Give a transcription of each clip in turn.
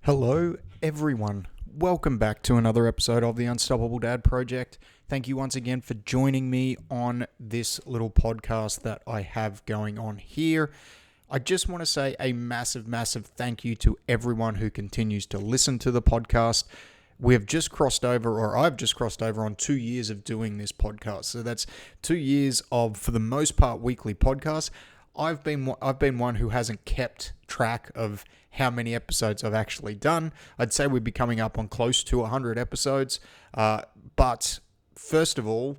Hello, everyone. Welcome back to another episode of the Unstoppable Dad Project. Thank you once again for joining me on this little podcast that I have going on here. I just want to say a massive, massive thank you to everyone who continues to listen to the podcast. We have just crossed over, or I've just crossed over on 2 years of doing this podcast. So that's 2 years of, for the most part, weekly podcasts. I've been one who hasn't kept track of how many episodes I've actually done. I'd say we'd be coming up on close to 100 episodes. But first of all,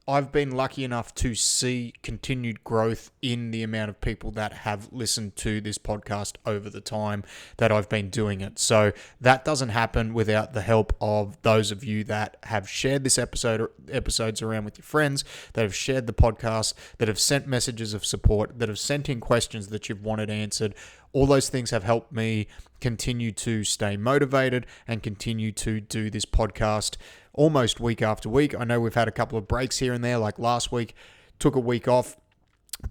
I've been lucky enough to see continued growth in the amount of people that have listened to this podcast over the time that I've been doing it. So that doesn't happen without the help of those of you that have shared this episodes around with your friends, that have shared the podcast, that have sent messages of support, that have sent in questions that you've wanted answered. All those things have helped me continue to stay motivated and continue to do this podcast almost week after week. I know we've had a couple of breaks here and there, like last week, took a week off.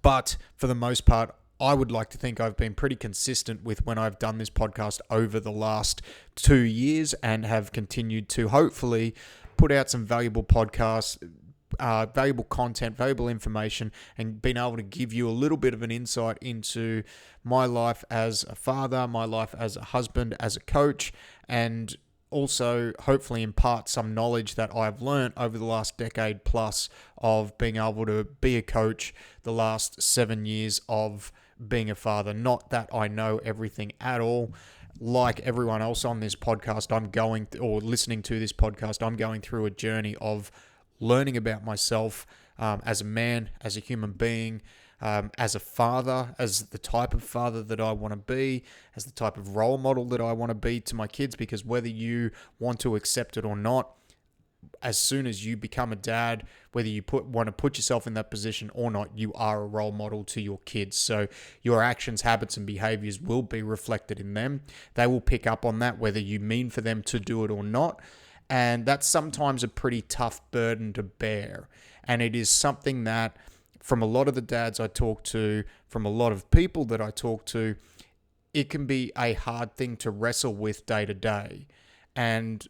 But for the most part, I would like to think I've been pretty consistent with when I've done this podcast over the last 2 years and have continued to hopefully put out some valuable podcasts, valuable content, valuable information, and being able to give you a little bit of an insight into my life as a father, my life as a husband, as a coach, and also hopefully impart some knowledge that I've learned over the last decade plus of being able to be a coach, the last 7 years of being a father. Not that I know everything at all. Like everyone else on this podcast, listening to this podcast, I'm going through a journey of learning about myself as a man, as a human being, as a father, as the type of father that I want to be, as the type of role model that I want to be to my kids, because whether you want to accept it or not, as soon as you become a dad, whether you want to put yourself in that position or not, you are a role model to your kids. So your actions, habits, and behaviors will be reflected in them. They will pick up on that, whether you mean for them to do it or not. And that's sometimes a pretty tough burden to bear. And it is something that, from a lot of the dads I talk to, from a lot of people that I talk to, it can be a hard thing to wrestle with day to day. And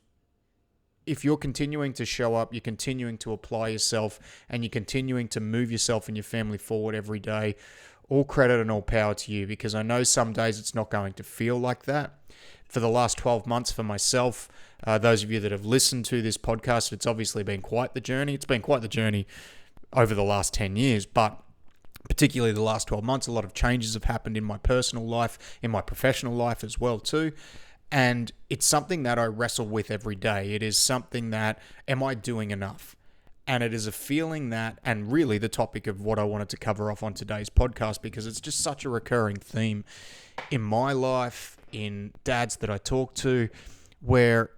if you're continuing to show up, you're continuing to apply yourself, and you're continuing to move yourself and your family forward every day, all credit and all power to you, because I know some days it's not going to feel like that. For the last 12 months for myself, those of you that have listened to this podcast, it's obviously been quite the journey. It's been quite the journey over the last 10 years, but particularly the last 12 months, a lot of changes have happened in my personal life, in my professional life as well too. And it's something that I wrestle with every day. It is something that, am I doing enough? And it is a feeling that, and really the topic of what I wanted to cover off on today's podcast, because it's just such a recurring theme in my life, in dads that I talk to, where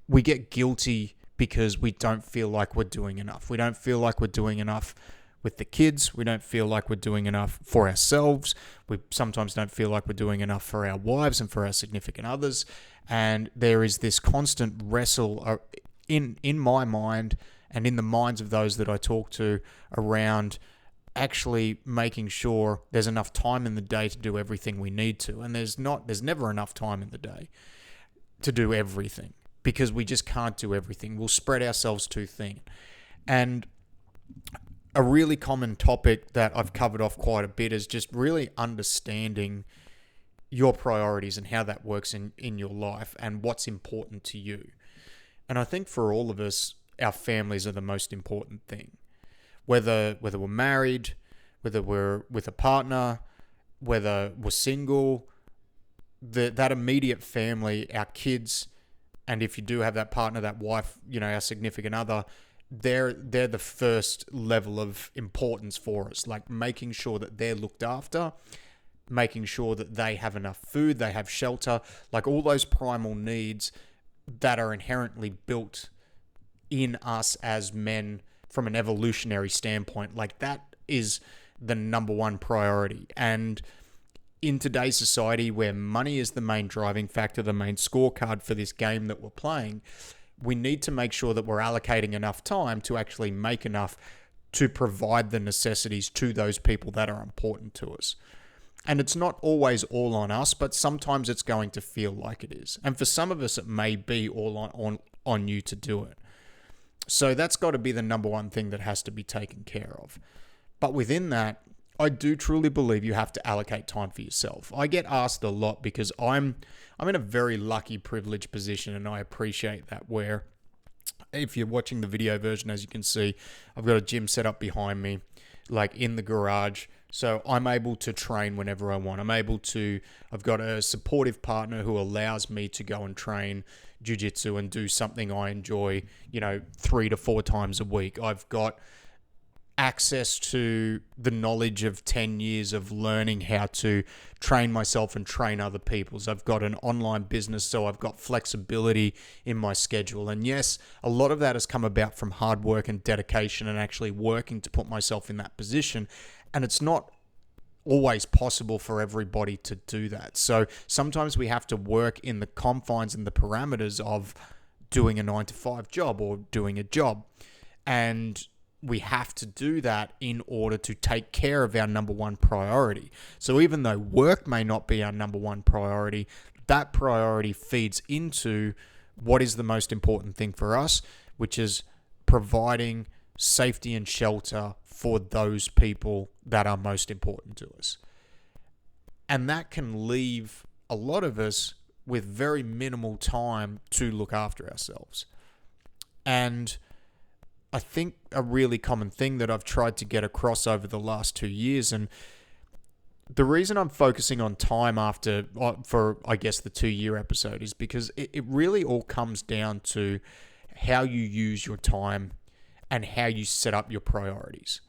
we get guilty because we don't feel like we're doing enough. We don't feel like we're doing enough with the kids. We don't feel like we're doing enough for ourselves. We sometimes don't feel like we're doing enough for our wives and for our significant others. And there is this constant wrestle in my mind and in the minds of those that I talk to around actually making sure there's enough time in the day to do everything we need to. And there's never enough time in the day to do everything, because we just can't do everything. We'll spread ourselves too thin. And a really common topic that I've covered off quite a bit is just really understanding your priorities and how that works in your life and what's important to you. And I think for all of us, our families are the most important thing. Whether we're married, whether we're with a partner, whether we're single, that immediate family, our kids, and if you do have that partner, that wife, our significant other, they're the first level of importance for us. Like making sure that they're looked after, making sure that they have enough food, they have shelter, like all those primal needs that are inherently built in us as men from an evolutionary standpoint. Like that is the number one priority. And in today's society, where money is the main driving factor, the main scorecard for this game that we're playing, we need to make sure that we're allocating enough time to actually make enough to provide the necessities to those people that are important to us. And it's not always all on us, but sometimes it's going to feel like it is. And for some of us, it may be all on you to do it. So that's got to be the number one thing that has to be taken care of. But within that, I do truly believe you have to allocate time for yourself. I get asked a lot because I'm in a very lucky, privileged position, and I appreciate that, where if you're watching the video version, as you can see, I've got a gym set up behind me, like in the garage. So I'm able to train whenever I want. I've got a supportive partner who allows me to go and train jiu-jitsu and do something I enjoy, 3 to 4 times a week. I've got access to the knowledge of 10 years of learning how to train myself and train other people's. I've got an online business, so I've got flexibility in my schedule. And yes, a lot of that has come about from hard work and dedication and actually working to put myself in that position. And it's not always possible for everybody to do that. So sometimes we have to work in the confines and the parameters of doing a 9-to-5 job or doing a job. And we have to do that in order to take care of our number one priority. So even though work may not be our number one priority, that priority feeds into what is the most important thing for us, which is providing safety and shelter for those people that are most important to us. And that can leave a lot of us with very minimal time to look after ourselves. And I think a really common thing that I've tried to get across over the last 2 years, and the reason I'm focusing on time for I guess the 2-year episode, is because it really all comes down to how you use your time and how you set up your priorities.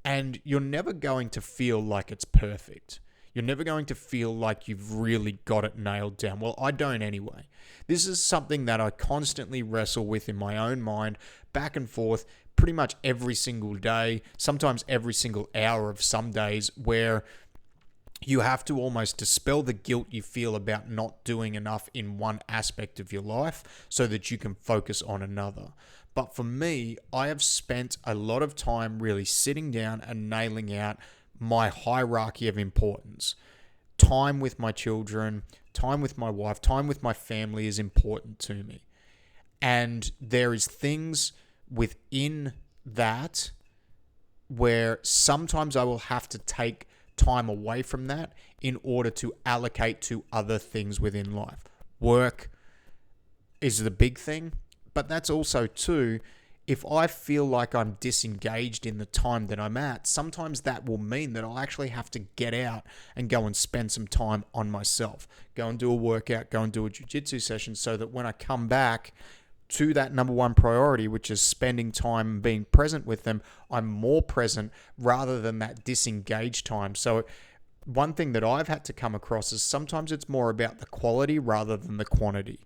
And you're never going to feel like it's perfect. You're never going to feel like you've really got it nailed down. Well, I don't anyway. This is something that I constantly wrestle with in my own mind, back and forth, pretty much every single day, sometimes every single hour of some days, where you have to almost dispel the guilt you feel about not doing enough in one aspect of your life so that you can focus on another. But for me, I have spent a lot of time really sitting down and nailing out my hierarchy of importance. Time with my children, time with my wife, time with my family is important to me. And there is things within that where sometimes I will have to take time away from that in order to allocate to other things within life. Work is the big thing, but that's also too, if I feel like I'm disengaged in the time that I'm at, sometimes that will mean that I'll actually have to get out and go and spend some time on myself. Go and do a workout, go and do a jiu-jitsu session, so that when I come back to that number one priority, which is spending time and being present with them, I'm more present rather than that disengaged time. So one thing that I've had to come across is sometimes it's more about the quality rather than the quantity.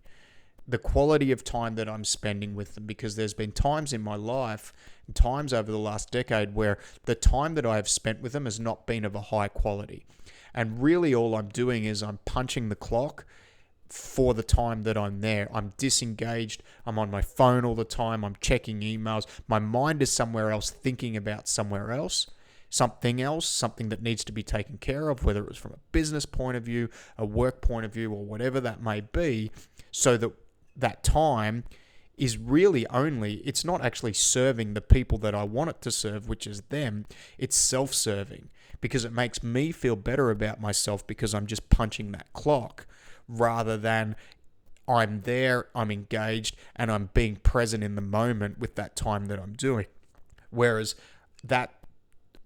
The quality of time that I'm spending with them, because there's been times in my life, times over the last decade, where the time that I have spent with them has not been of a high quality. And really all I'm doing is I'm punching the clock for the time that I'm there. I'm disengaged. I'm on my phone all the time. I'm checking emails. My mind is somewhere else, thinking about somewhere else, something that needs to be taken care of, whether it was from a business point of view, a work point of view, or whatever that may be, so that time is really it's not actually serving the people that I want it to serve, which is them. It's self-serving, because it makes me feel better about myself because I'm just punching that clock, rather than I'm there, I'm engaged, and I'm being present in the moment with that time that I'm doing. Whereas that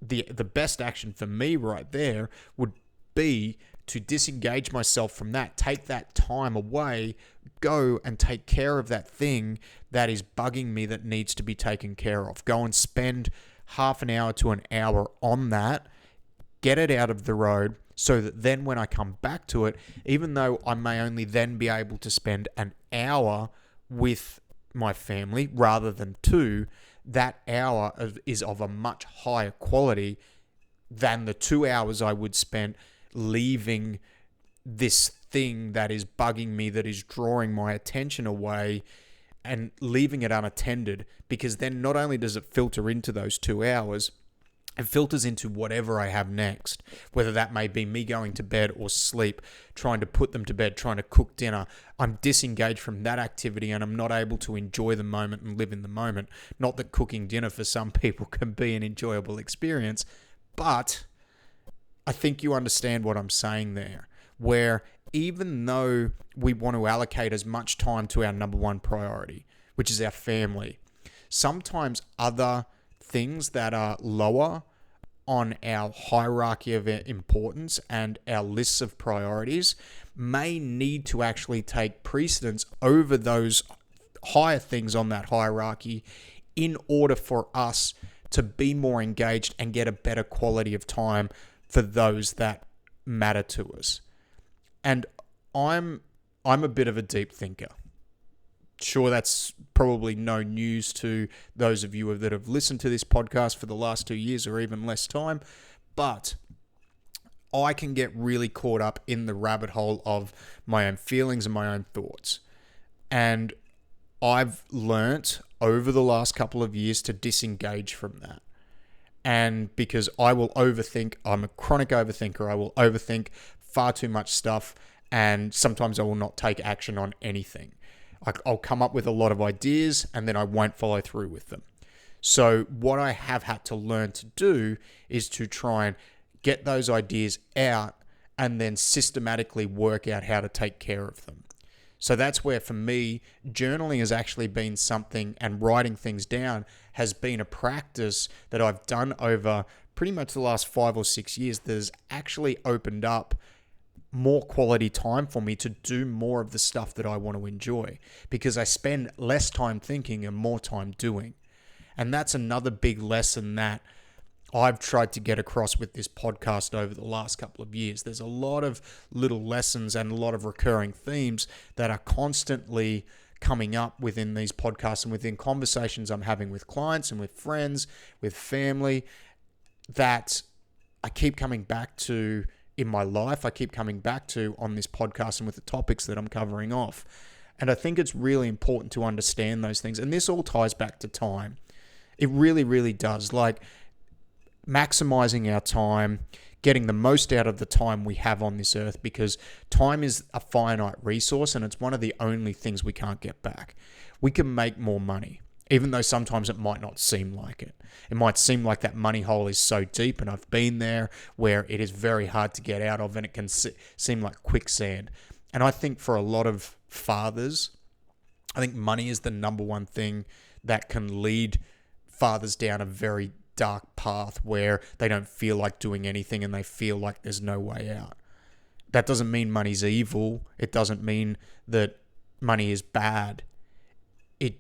the best action for me right there would be to disengage myself from that, take that time away, go and take care of that thing that is bugging me that needs to be taken care of. Go and spend half an hour to an hour on that, get it out of the road, so that then when I come back to it, even though I may only then be able to spend an hour with my family rather than 2, that hour is of a much higher quality than the 2 hours I would spend leaving this thing that is bugging me, that is drawing my attention away, and leaving it unattended. Because then not only does it filter into those 2 hours, it filters into whatever I have next, whether that may be me going to bed or sleep, trying to put them to bed, trying to cook dinner. I'm disengaged from that activity and I'm not able to enjoy the moment and live in the moment. Not that cooking dinner for some people can be an enjoyable experience, but I think you understand what I'm saying there, where even though we want to allocate as much time to our number one priority, which is our family, sometimes other things that are lower on our hierarchy of importance and our lists of priorities may need to actually take precedence over those higher things on that hierarchy in order for us to be more engaged and get a better quality of time for those that matter to us. And I'm a bit of a deep thinker. Sure, that's probably no news to those of you that have listened to this podcast for the last 2 years or even less time, but I can get really caught up in the rabbit hole of my own feelings and my own thoughts. And I've learnt over the last couple of years to disengage from that. And because I will overthink, I'm a chronic overthinker, I will overthink far too much stuff, and sometimes I will not take action on anything. I'll come up with a lot of ideas and then I won't follow through with them. So what I have had to learn to do is to try and get those ideas out and then systematically work out how to take care of them. So that's where, for me, journaling has actually been something, and writing things down has been a practice that I've done over pretty much the last 5 or 6 years that has actually opened up more quality time for me to do more of the stuff that I want to enjoy, because I spend less time thinking and more time doing. And that's another big lesson that I've tried to get across with this podcast over the last couple of years. There's a lot of little lessons and a lot of recurring themes that are constantly coming up within these podcasts and within conversations I'm having with clients and with friends, with family, that I keep coming back to in my life, I keep coming back to on this podcast and with the topics that I'm covering off. And I think it's really important to understand those things. And this all ties back to time. It really, really does. Like, maximizing our time, getting the most out of the time we have on this earth, because time is a finite resource and it's one of the only things we can't get back. We can make more money, even though sometimes it might not seem like it. It might seem like that money hole is so deep, and I've been there, where it is very hard to get out of and it can seem like quicksand. And I think for a lot of fathers, I think money is the number one thing that can lead fathers down a very dark path where they don't feel like doing anything and they feel like there's no way out. That doesn't mean money's evil. It doesn't mean that money is bad. It's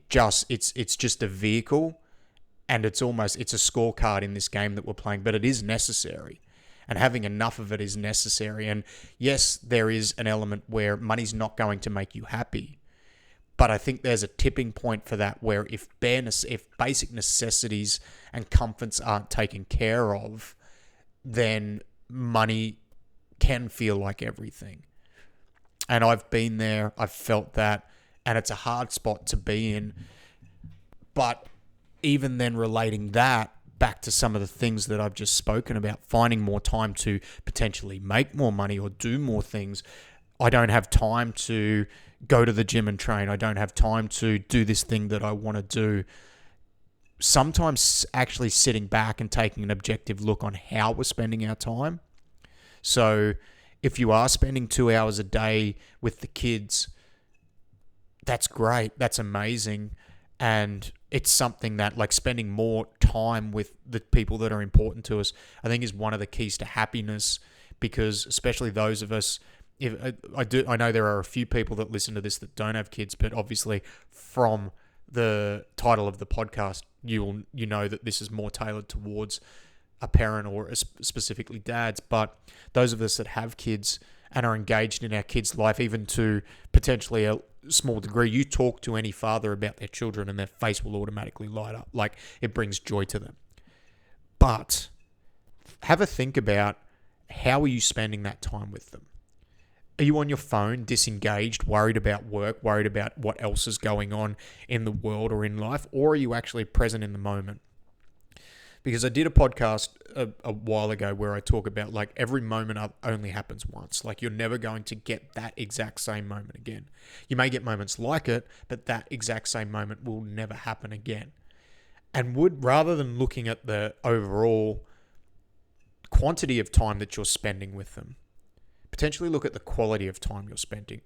just a vehicle, and it's a scorecard in this game that we're playing, but it is necessary, and having enough of it is necessary. And yes, there is an element where money's not going to make you happy, but I think there's a tipping point for that, where if basic necessities and comforts aren't taken care of, then money can feel like everything. And I've been there, I've felt that, and it's a hard spot to be in. But even then, relating that back to some of the things that I've just spoken about, finding more time to potentially make more money or do more things. I don't have time to go to the gym and train. I don't have time to do this thing that I want to do. Sometimes actually sitting back and taking an objective look on how we're spending our time. So if you are spending 2 hours a day with the kids, that's great. That's amazing. And it's something that, like, spending more time with the people that are important to us, I think is one of the keys to happiness, because especially those of us, I know there are a few people that listen to this that don't have kids, but obviously from the title of the podcast, you know that this is more tailored towards a parent or specifically dads. But those of us that have kids and are engaged in our kids' life, even to potentially a small degree, you talk to any father about their children and their face will automatically light up. Like, it brings joy to them. But have a think about, how are you spending that time with them? Are you on your phone, disengaged, worried about work, worried about what else is going on in the world or in life? Or are you actually present in the moment? Because I did a podcast a while ago where I talk about like every moment only happens once. Like you're never going to get that exact same moment again. You may get moments like it, but that exact same moment will never happen again. And rather than looking at the overall quantity of time that you're spending with them, potentially look at the quality of time you're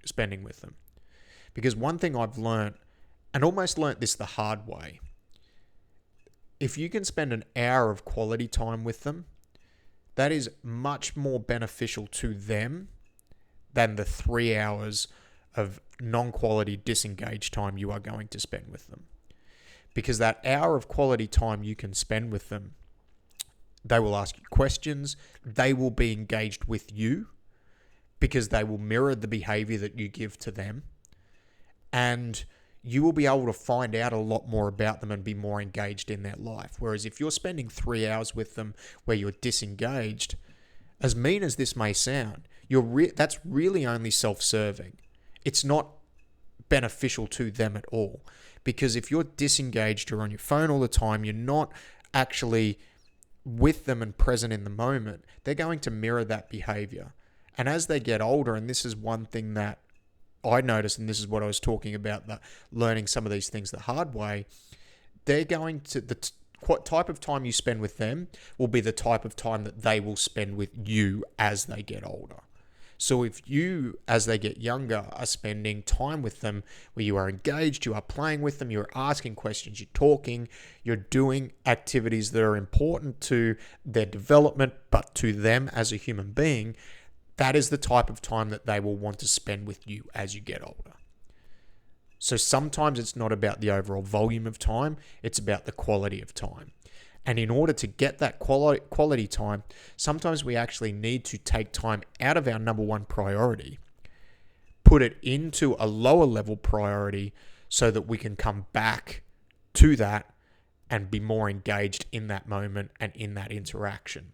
spending with them. Because one thing I've learned, and almost learnt this the hard way, if you can spend an hour of quality time with them, that is much more beneficial to them than the 3 hours of non-quality disengaged time you are going to spend with them. Because that hour of quality time you can spend with them, they will ask you questions, they will be engaged with you because they will mirror the behavior that you give to them, and you will be able to find out a lot more about them and be more engaged in their life. Whereas if you're spending 3 hours with them where you're disengaged, as mean as this may sound, that's really only self-serving. It's not beneficial to them at all. Because if you're disengaged, you're on your phone all the time, you're not actually with them and present in the moment, they're going to mirror that behavior. And as they get older, and this is one thing that I noticed, and this is what I was talking about, that learning some of these things the hard way, they're going to, what type of time you spend with them will be the type of time that they will spend with you as they get older. So if you, as they get younger, are spending time with them where you are engaged, you are playing with them, you're asking questions, you're talking, you're doing activities that are important to their development, but to them as a human being, that is the type of time that they will want to spend with you as you get older. So sometimes it's not about the overall volume of time, it's about the quality of time. And in order to get that quality time, sometimes we actually need to take time out of our number one priority, put it into a lower level priority so that we can come back to that and be more engaged in that moment and in that interaction.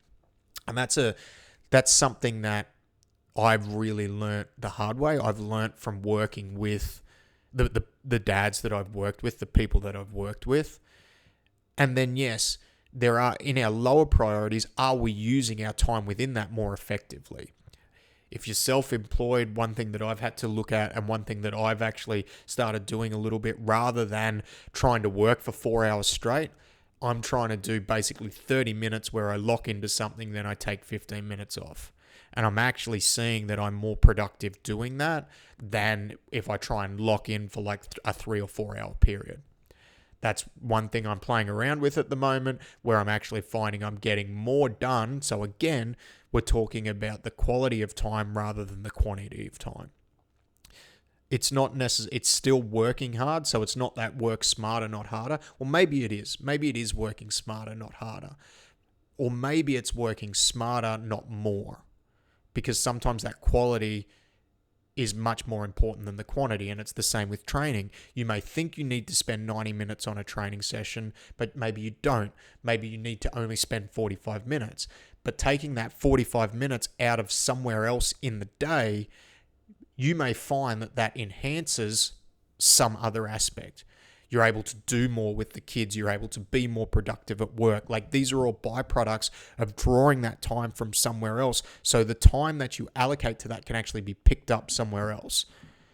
And that's something that I've really learnt the hard way. I've learnt from working with the dads that I've worked with, the people that I've worked with. And then, yes, there are, in our lower priorities, are we using our time within that more effectively? If you're self-employed, one thing that I've had to look at, and one thing that I've actually started doing a little bit, rather than trying to work for 4 hours straight, I'm trying to do basically 30 minutes where I lock into something, then I take 15 minutes off. And I'm actually seeing that I'm more productive doing that than if I try and lock in for like a 3 or 4 hour period. That's one thing I'm playing around with at the moment, where I'm actually finding I'm getting more done. So again, we're talking about the quality of time rather than the quantity of time. It's not necessary. It's still working hard. So it's not that work smarter, not harder. Or maybe it is. Maybe it is working smarter, not harder. Or maybe it's working smarter, not more. Because sometimes that quality is much more important than the quantity, and it's the same with training. You may think you need to spend 90 minutes on a training session, but maybe you don't. Maybe you need to only spend 45 minutes. But taking that 45 minutes out of somewhere else in the day, you may find that enhances some other aspect. You're able to do more with the kids. You're able to be more productive at work. Like, these are all byproducts of drawing that time from somewhere else. So the time that you allocate to that can actually be picked up somewhere else.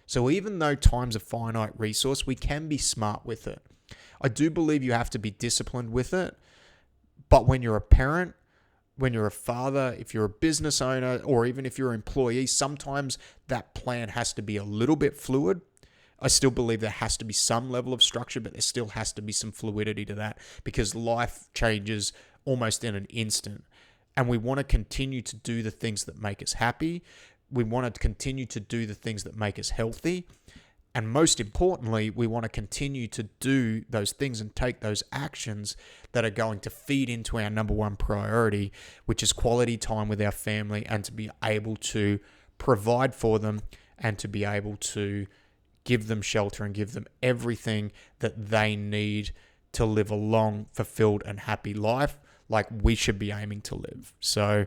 So even though time's a finite resource, we can be smart with it. I do believe you have to be disciplined with it. But when you're a parent, when you're a father, if you're a business owner, or even if you're an employee, sometimes that plan has to be a little bit fluid. I still believe there has to be some level of structure, but there still has to be some fluidity to that, because life changes almost in an instant. And we want to continue to do the things that make us happy. We want to continue to do the things that make us healthy. And most importantly, we want to continue to do those things and take those actions that are going to feed into our number one priority, which is quality time with our family, and to be able to provide for them and to be able to give them shelter and give them everything that they need to live a long, fulfilled, and happy life like we should be aiming to live. So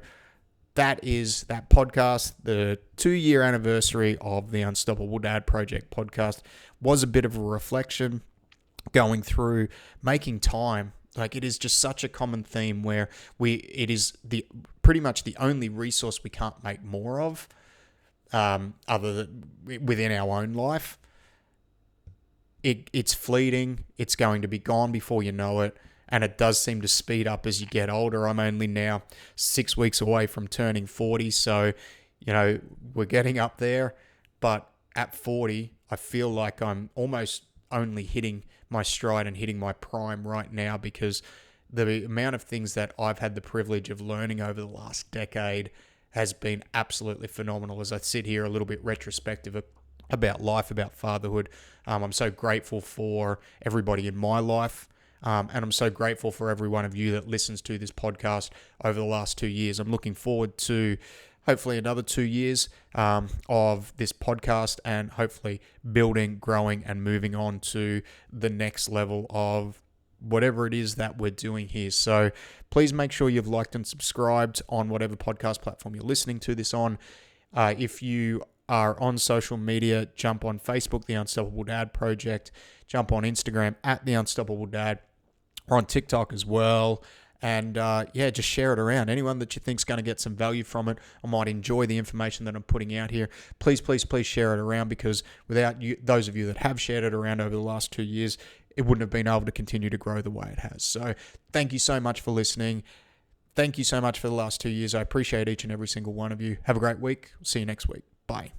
that is that podcast. The 2-year anniversary of the Unstoppable Dad Project podcast was a bit of a reflection, going through making time Like, it is just such a common theme where it is the pretty much the only resource we can't make more of, other than within our own life. It's fleeting. It's going to be gone before you know it. And it does seem to speed up as you get older. I'm only now 6 weeks away from turning 40. So, we're getting up there. But at 40, I feel like I'm almost only hitting my stride and hitting my prime right now, because the amount of things that I've had the privilege of learning over the last decade has been absolutely phenomenal. As I sit here a little bit retrospective about life, about fatherhood, I'm so grateful for everybody in my life. And I'm so grateful for every one of you that listens to this podcast over the last 2 years. I'm looking forward to hopefully another 2 years of this podcast, and hopefully building, growing, and moving on to the next level of whatever it is that we're doing here. So please make sure you've liked and subscribed on whatever podcast platform you're listening to this on. If you are on social media, jump on Facebook, The Unstoppable Dad Project. Jump on Instagram at The Unstoppable Dad. We're on TikTok as well. And just share it around. Anyone that you think is going to get some value from it or might enjoy the information that I'm putting out here, please, please, please share it around, because without you, those of you that have shared it around over the last 2 years, it wouldn't have been able to continue to grow the way it has. So thank you so much for listening. Thank you so much for the last 2 years. I appreciate each and every single one of you. Have a great week. See you next week. Bye.